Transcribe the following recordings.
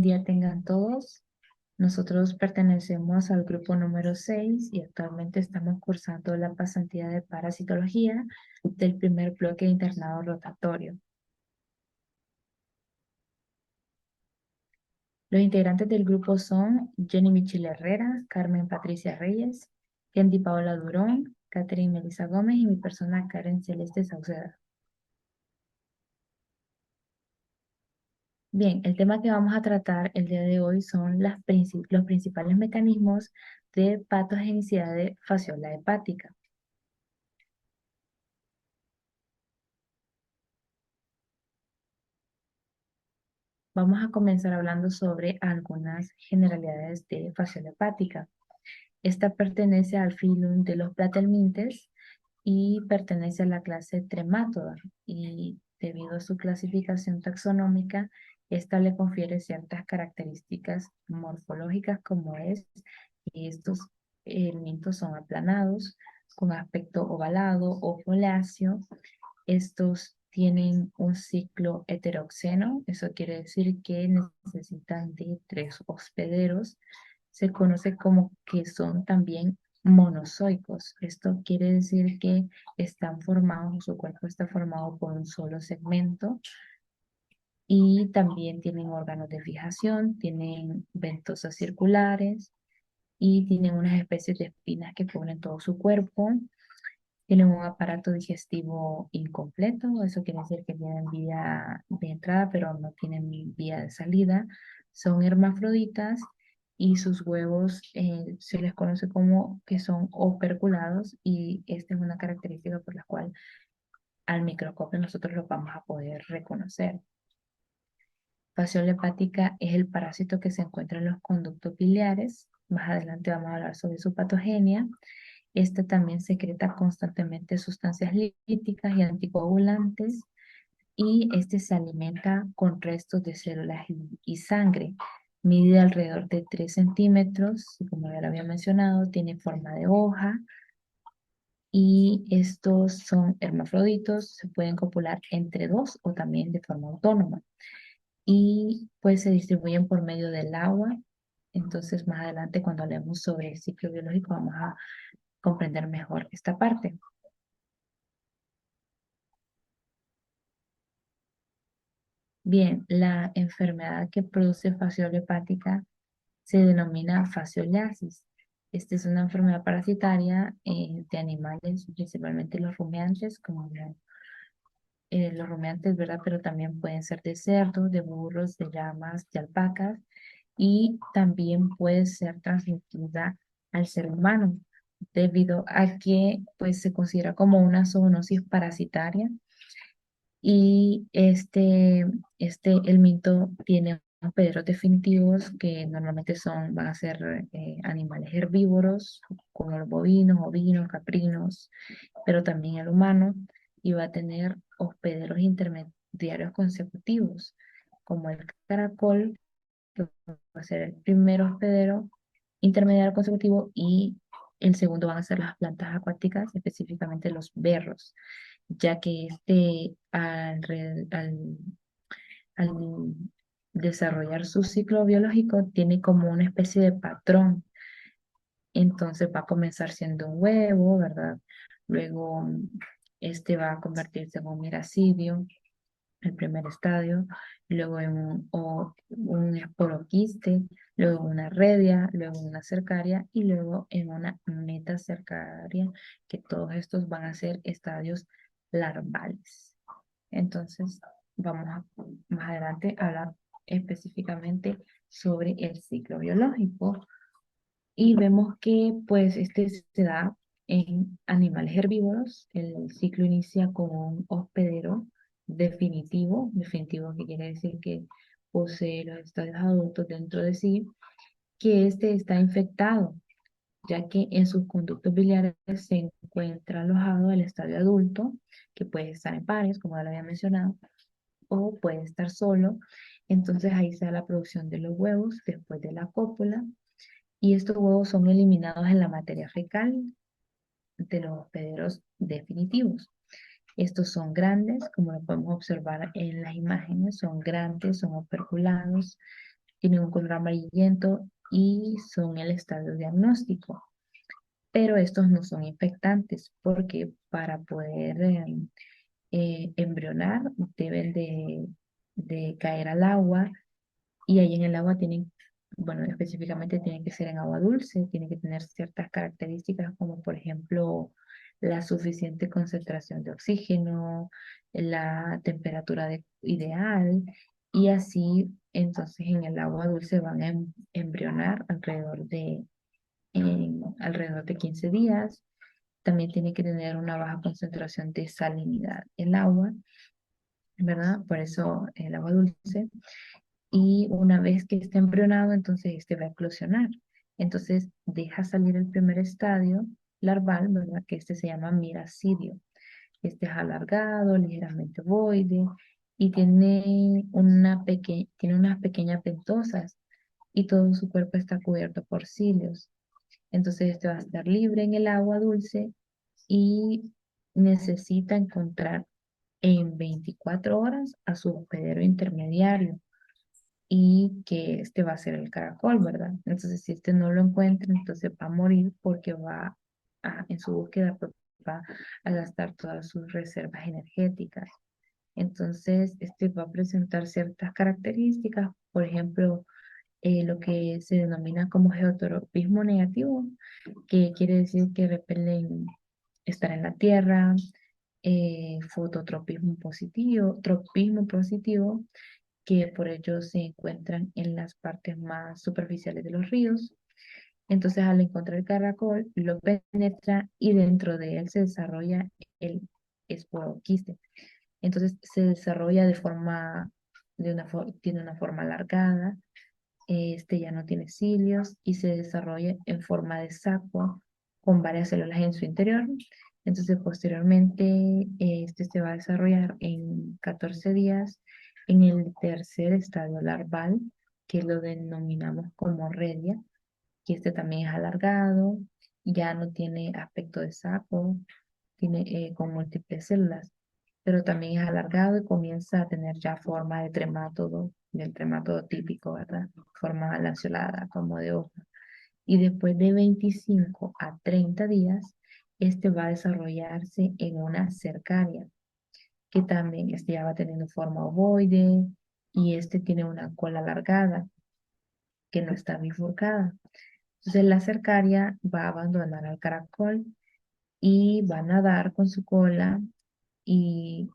Día tengan todos. Nosotros pertenecemos al grupo número 6 y actualmente estamos cursando la pasantía de parasitología del primer bloque de internado rotatorio. Los integrantes del grupo son Jenny Michelle Herrera, Carmen Patricia Reyes, Kendi Paola Durón, Catherine Melissa Gómez y mi persona Karen Celeste Sauceda. Bien, el tema que vamos a tratar el día de hoy son los principales mecanismos de patogenicidad de fasciola hepática. Vamos a comenzar hablando sobre algunas generalidades de fasciola hepática. Esta pertenece al filum de los platelmintes y pertenece a la clase Trematoda. Y debido a su clasificación taxonómica, esta le confiere ciertas características morfológicas como es que estos elementos son aplanados, con aspecto ovalado o foliáceo. Estos tienen un ciclo heteroxeno, eso quiere decir que necesitan de 3 hospederos. Se conoce como que son también monozoicos. Esto quiere decir que están formados, su cuerpo está formado por un solo segmento y también tienen órganos de fijación, tienen ventosas circulares y tienen unas especies de espinas que cubren todo su cuerpo. Tienen un aparato digestivo incompleto, eso quiere decir que tienen vía de entrada, pero no tienen vía de salida. Son hermafroditas y sus huevos se les conoce como que son operculados y esta es una característica por la cual al microscopio nosotros los vamos a poder reconocer. Fasciola hepática es el parásito que se encuentra en los conductos biliares. Más adelante vamos a hablar sobre su patogenia. Este también secreta constantemente sustancias líticas y anticoagulantes y este se alimenta con restos de células y sangre. Mide alrededor de 3 centímetros y como ya lo había mencionado, tiene forma de hoja y estos son hermafroditos, se pueden copular entre dos o también de forma autónoma y pues se distribuyen por medio del agua. Entonces más adelante cuando hablemos sobre el ciclo biológico vamos a comprender mejor esta parte. Bien, la enfermedad que produce fasciola hepática se denomina fasciolasis. Esta es una enfermedad parasitaria de animales, principalmente los rumiantes, los rumiantes, ¿verdad? Pero también pueden ser de cerdos, de burros, de llamas, de alpacas y también puede ser transmitida al ser humano debido a que pues se considera como una zoonosis parasitaria y el mito tiene hospederos definitivos que normalmente van a ser animales herbívoros, como los bovinos, ovinos, caprinos, pero también el humano, y va a tener hospederos intermediarios consecutivos, como el caracol, que va a ser el primer hospedero intermediario consecutivo, y el segundo van a ser las plantas acuáticas, específicamente los berros, ya que al desarrollar su ciclo biológico tiene como una especie de patrón. Entonces va a comenzar siendo un huevo, ¿verdad? Luego este va a convertirse en un miracidio, el primer estadio, luego en un esporoquiste, luego una redia, luego una cercaria y luego en una metacercaria, que todos estos van a ser estadios larvales. Entonces, vamos a más adelante a hablar específicamente sobre el ciclo biológico y vemos que pues este se da en animales herbívoros. El ciclo inicia con un hospedero definitivo que quiere decir que posee los estadios adultos dentro de sí, que este está infectado, ya que en sus conductos biliares se encuentra alojado el estadio adulto, que puede estar en pares, como ya lo había mencionado, o puede estar solo. Entonces ahí se da la producción de los huevos después de la cópula y estos huevos son eliminados en la materia fecal de los hospederos definitivos. Estos son grandes, como lo podemos observar en las imágenes, son grandes, son operculados tienen un color amarillento y son el estadio diagnóstico. Pero estos no son infectantes porque para poder embrionar deben de caer al agua y ahí en el agua tienen, bueno, específicamente tiene que ser en agua dulce, tiene que tener ciertas características como por ejemplo la suficiente concentración de oxígeno, la temperatura ideal y así entonces en el agua dulce van a embrionar alrededor de 15 días. También tiene que tener una baja concentración de salinidad el agua, ¿verdad? Por eso el agua dulce. Y una vez que esté embrionado, entonces este va a eclosionar. Entonces deja salir el primer estadio larval, ¿verdad? Que este se llama miracidio. Este es alargado, ligeramente ovoide y tiene unas pequeñas ventosas y todo su cuerpo está cubierto por cilios. Entonces este va a estar libre en el agua dulce y necesita encontrar en 24 horas a su hospedero intermediario y que este va a ser el caracol, ¿verdad? Entonces, si este no lo encuentra, entonces va a morir porque en su búsqueda pues, va a gastar todas sus reservas energéticas. Entonces, este va a presentar ciertas características, por ejemplo, lo que se denomina como geotropismo negativo, que quiere decir que repelen estar en la tierra, tropismo positivo, que por ello se encuentran en las partes más superficiales de los ríos. Entonces, al encontrar el caracol, lo penetra y dentro de él se desarrolla el esporoquiste. Entonces, se desarrolla tiene una forma alargada, este ya no tiene cilios y se desarrolla en forma de saco con varias células en su interior. Entonces, posteriormente, este se va a desarrollar en 14 días en el tercer estadio larval, que lo denominamos como redia, que este también es alargado, ya no tiene aspecto de saco, tiene con múltiples células, pero también es alargado y comienza a tener ya forma de tremátodo, del tremátodo típico, ¿verdad? Forma lanceolada, como de hoja. Y después de 25 a 30 días, este va a desarrollarse en una cercaria, que también este ya va teniendo forma ovoide y este tiene una cola alargada que no está bifurcada. Entonces la cercaria va a abandonar al caracol y va a nadar con su cola y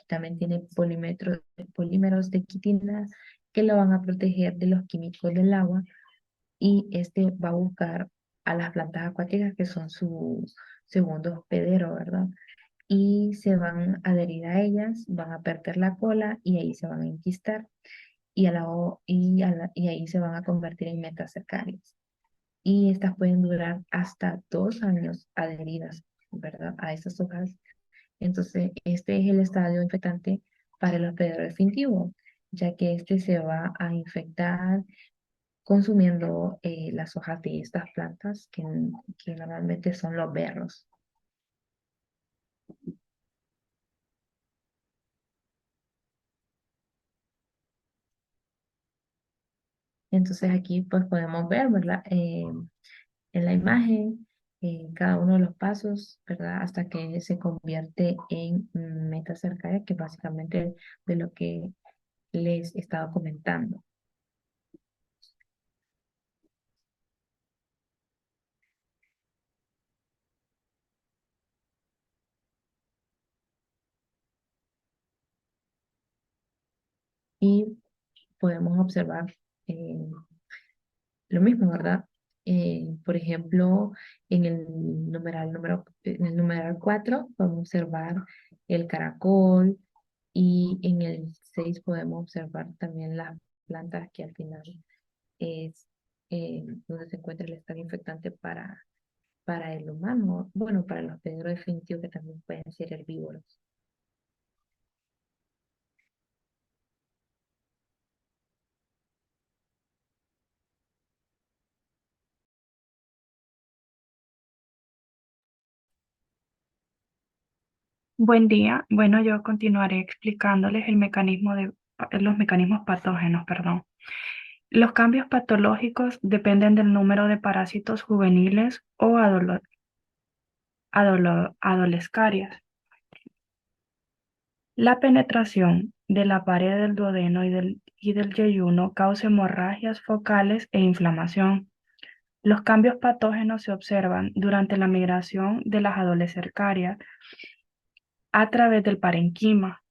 también tiene polímeros de quitina que lo van a proteger de los químicos del agua y este va a buscar a las plantas acuáticas que son su segundo hospedero, ¿verdad? Y se van a adherir a ellas, van a perder la cola y ahí se van a enquistar y ahí se van a convertir en metacercarias. Y estas pueden durar hasta 2 años adheridas, ¿verdad? A esas hojas. Entonces, este es el estadio infectante para el hospedero definitivo, ya que este se va a infectar consumiendo las hojas de estas plantas que normalmente son los berros. Entonces aquí pues podemos ver, ¿verdad? En la imagen cada uno de los pasos, ¿verdad? Hasta que se convierte en metacercaria, que básicamente de lo que les he estado comentando. Y podemos observar eh, lo mismo, ¿verdad? Por ejemplo, en el numeral 4 podemos observar el caracol y en el 6 podemos observar también las plantas que al final es donde se encuentra el estado infectante para el humano, bueno, para los peligros definitivos que también pueden ser herbívoros. Buen día. Bueno, yo continuaré explicándoles los mecanismos patógenos, perdón. Los cambios patológicos dependen del número de parásitos juveniles o adolescarias. La penetración de la pared del duodeno y del yeyuno causa hemorragias focales e inflamación. Los cambios patógenos se observan durante la migración de las adolescerias a través del parenquima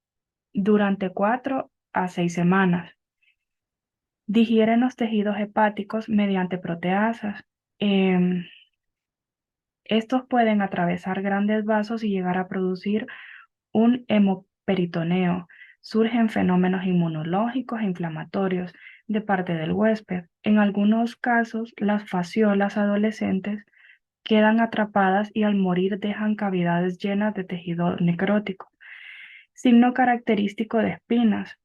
durante 4 a 6 semanas. Digieren los tejidos hepáticos mediante proteasas. Em, Estos pueden atravesar grandes vasos y llegar a producir un hemoperitoneo. Surgen fenómenos inmunológicos e inflamatorios de parte del huésped. En algunos casos, las fasciolas adolescentes quedan atrapadas y al morir dejan cavidades llenas de tejido necrótico, signo característico de espinas.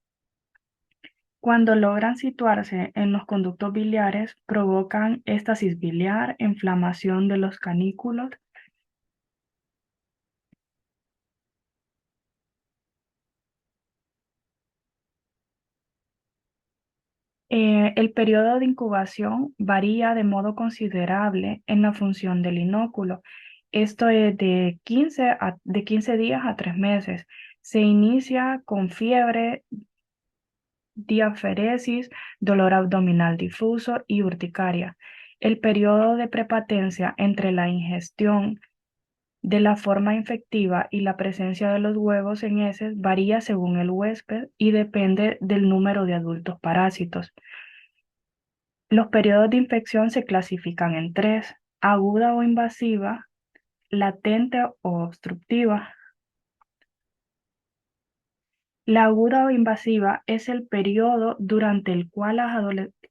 Cuando logran situarse en los conductos biliares, provocan éstasis biliar, inflamación de los canículos. El periodo de incubación varía de modo considerable en la función del inóculo. Esto es de 15 días a 3 meses. Se inicia con fiebre, diaferesis, dolor abdominal difuso y urticaria. El periodo de prepatencia entre la ingestión de la forma infectiva y la presencia de los huevos en heces varía según el huésped y depende del número de adultos parásitos. Los periodos de infección se clasifican en tres: aguda o invasiva, latente o obstructiva. La aguda o invasiva es el periodo durante el cual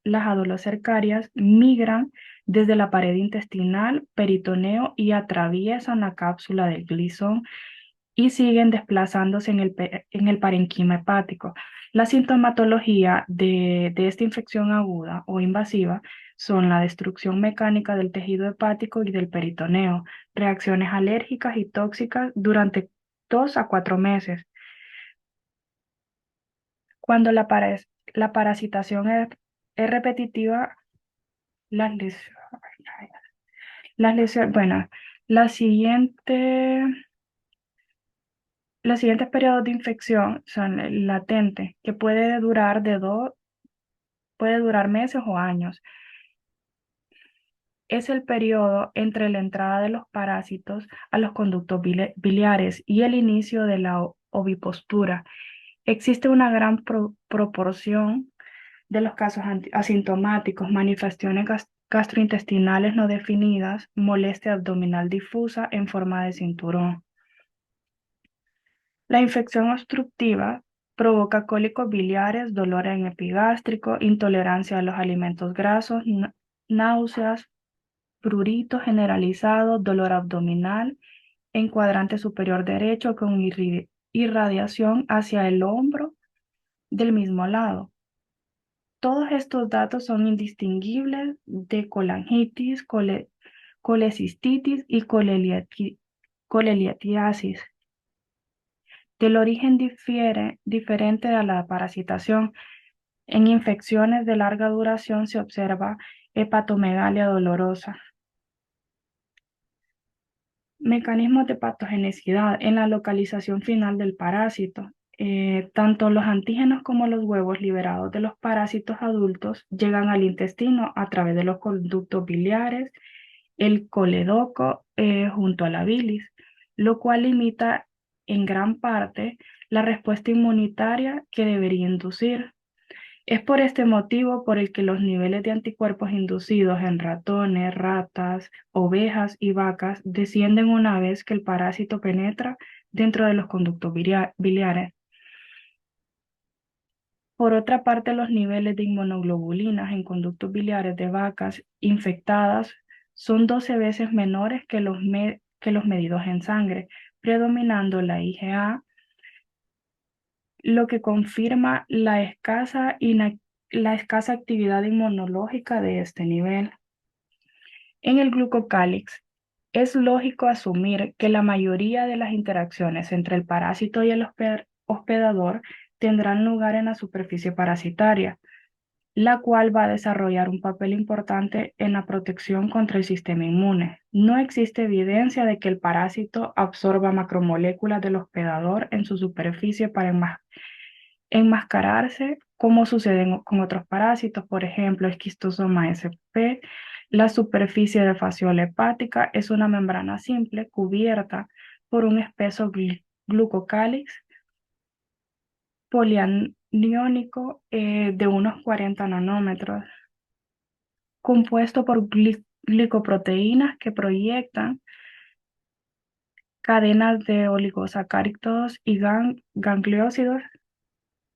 las adolescercarias migran desde la pared intestinal, peritoneo y atraviesan la cápsula del glisón y siguen desplazándose en el parenquima hepático. La sintomatología de esta infección aguda o invasiva son la destrucción mecánica del tejido hepático y del peritoneo, reacciones alérgicas y tóxicas durante 2 a 4 meses. Cuando la parasitación es repetitiva, las lesiones, bueno, la siguiente los siguientes periodos de infección son el latente, que puede durar meses o años. Es el periodo entre la entrada de los parásitos a los conductos biliares y el inicio de la ovipostura. Existe una gran proporción de los casos asintomáticos, manifestaciones gastrointestinales no definidas, molestia abdominal difusa en forma de cinturón. La infección obstructiva provoca cólicos biliares, dolor en epigástrico, intolerancia a los alimentos grasos, náuseas, prurito generalizado, dolor abdominal en cuadrante superior derecho con irradiación hacia el hombro del mismo lado. Todos estos datos son indistinguibles de colangitis, colecistitis y colelitiasis. Del origen diferente a la parasitación. En infecciones de larga duración se observa hepatomegalia dolorosa. Mecanismos de patogenicidad en la localización final del parásito. Tanto los antígenos como los huevos liberados de los parásitos adultos llegan al intestino a través de los conductos biliares, el coledoco junto a la bilis, lo cual limita en gran parte la respuesta inmunitaria que debería inducir. Es por este motivo por el que los niveles de anticuerpos inducidos en ratones, ratas, ovejas y vacas descienden una vez que el parásito penetra dentro de los conductos biliares. Por otra parte, los niveles de inmunoglobulinas en conductos biliares de vacas infectadas son 12 veces menores que los medidos en sangre, predominando la IgA, lo que confirma la escasa actividad inmunológica de este nivel. En el glucocálix, es lógico asumir que la mayoría de las interacciones entre el parásito y el hospedador tendrán lugar en la superficie parasitaria. la cual va a desarrollar un papel importante en la protección contra el sistema inmune. No existe evidencia de que el parásito absorba macromoléculas del hospedador en su superficie para enmascararse, como sucede con otros parásitos, por ejemplo, Schistosoma sp. La superficie de fasciola hepática es una membrana simple cubierta por un espeso glucocálix polianiónico de unos 40 nanómetros, compuesto por glicoproteínas que proyectan cadenas de oligosacáridos y gangliósidos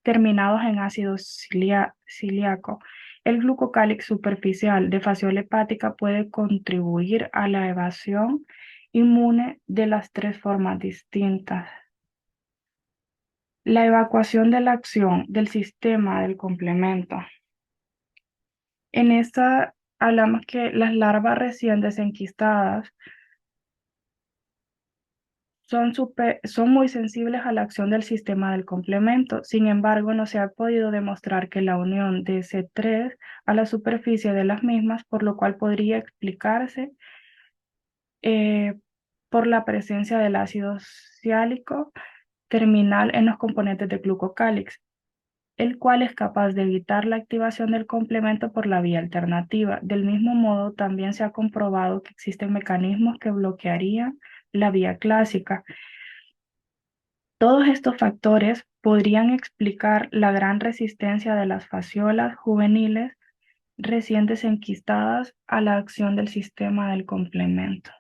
terminados en ácido ciliaco. El glucocálix superficial de fasciola hepática puede contribuir a la evasión inmune de las tres formas distintas. La evacuación de la acción del sistema del complemento. En esta hablamos que las larvas recién desenquistadas son muy sensibles a la acción del sistema del complemento. Sin embargo, no se ha podido demostrar que la unión de C3 a la superficie de las mismas, por lo cual podría explicarse eh, por la presencia del ácido ciálico terminal en los componentes de glucocálix, el cual es capaz de evitar la activación del complemento por la vía alternativa. Del mismo modo, también se ha comprobado que existen mecanismos que bloquearían la vía clásica. Todos estos factores podrían explicar la gran resistencia de las fasciolas juveniles recién desenquistadas a la acción del sistema del complemento.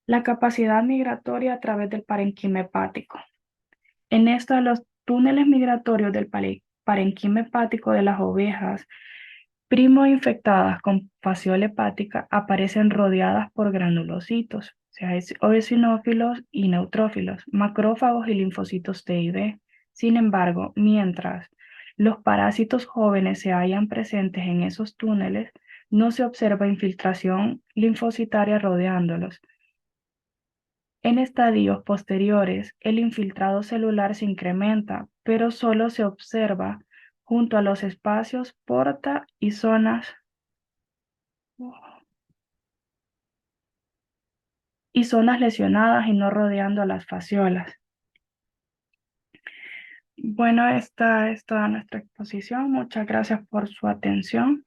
La capacidad migratoria a través del parenquima hepático. En esta, los túneles migratorios del parenquima hepático de las ovejas primo infectadas con fasciola hepática aparecen rodeadas por granulocitos, o sea, eosinófilos y neutrófilos, macrófagos y linfocitos T y B. Sin embargo, mientras los parásitos jóvenes se hallan presentes en esos túneles, no se observa infiltración linfocitaria rodeándolos. En estadios posteriores, el infiltrado celular se incrementa, pero solo se observa junto a los espacios porta y zonas lesionadas y no rodeando a las fasciolas. Bueno, esta es toda nuestra exposición. Muchas gracias por su atención.